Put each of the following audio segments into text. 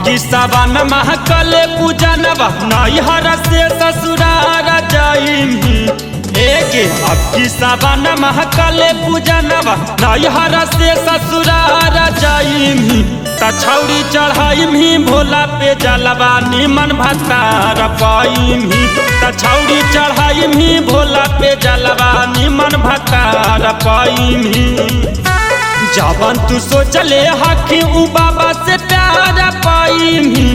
की सावन महकले पूजनवा नैहर से ससुरार जाइमी अब की सावन महकले पूजनवा नैहर से ससुरार जाइमी छौड़ी चढ़ाइमी भोला पे जलवा निमन भतार पाइमी छौड़ी चढ़ाइमी भोला पे जलवा निमन भतार पाइमी जबन तू सोचले हखी उ बाबा से प्यार पाइमी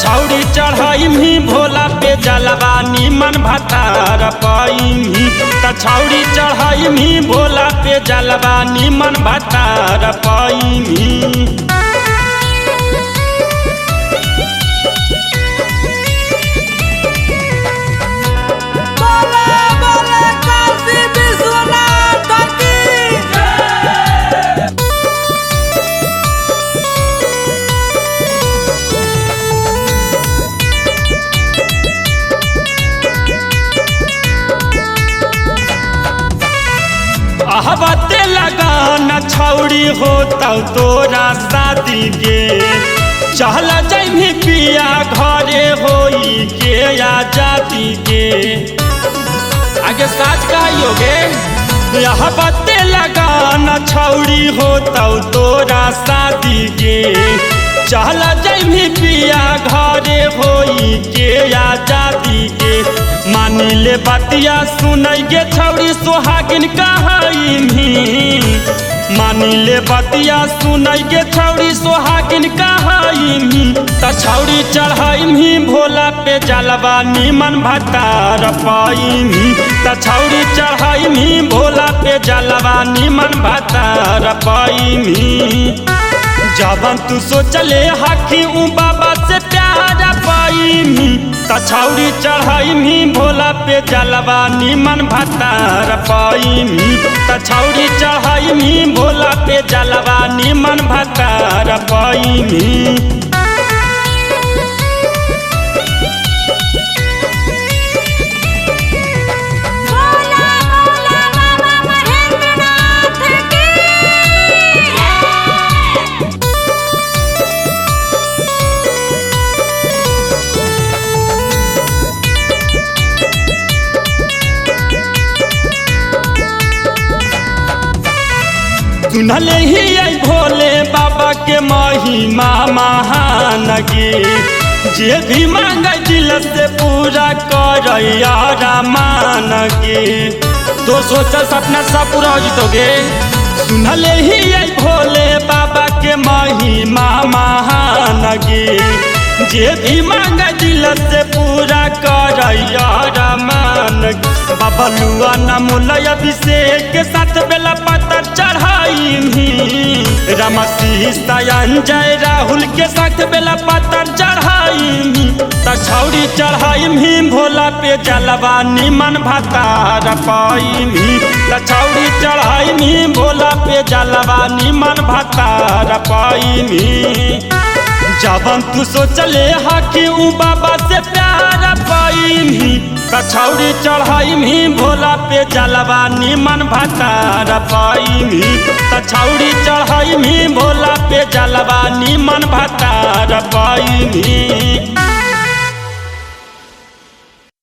छौड़ी चढ़ाइमी भोला पे जलवा निमन भतार पाइमी छौड़ी चढ़ाइमी भोला पे जलवा निमन भतार पाइमी। ahbate लगाना छौड़ी हो तोरा शादी के चल जाइमी पिया घरे होई के आजादी के आगे साच कहियोगे ahbate लगाना छौड़ी हो तोरा शादी के चल जाइमी पिया घरे होई के आजादी के मानी ले बतिया सुनई गे छौड़ी सोहागिन कहाइमी मानी ले बतिया सुनई गे छौड़ी सोहागिन कहाइमी छौड़ी चढ़ाइमी भोला पे जलवा निमन भतार पाइमी छौड़ी चढ़ाइमी भोला पे जलवा निमन भतार पाइमी जबन तू सोचले हखी उ बाबा से प्यार पाइमी छौड़ी चढ़ाइमी भोला पे जलवा निमन भतार पाइमी छौड़ी चढ़ाइमी भोला पे जलवा निमन भतार पाइमी। सुनले ही आई भोले बाबा के महिमा महान गे जे भी मांग दिल से पूरा कर मान गे तो सोचा सपना सब पूरा हो जितोगे। सुनले ही आई भोले बाबा के महिमा महान गे जे भी मांग दिल से पूरा कर मान बबलुआ नमोल अभिषेक के साथ बेला पत्थर चढ़ाइमी रमसी राहुल के साथ बेला पत्थर चढ़ाइमी छौड़ी चढ़ाइमी भोला पे जलवा निमन भतार पाइमी छौड़ी चढ़ाइमी भोला पे जलवा निमन भतार पाइमी जबन तू सोचले हखी उ बाबा से प्यार पाइमी छौड़ी चढ़ाइमी भोला पे जलवा निमन भतार पाइमी छौड़ी चढ़ाइमी भोला पे जलवा निमन भतार पाइमी।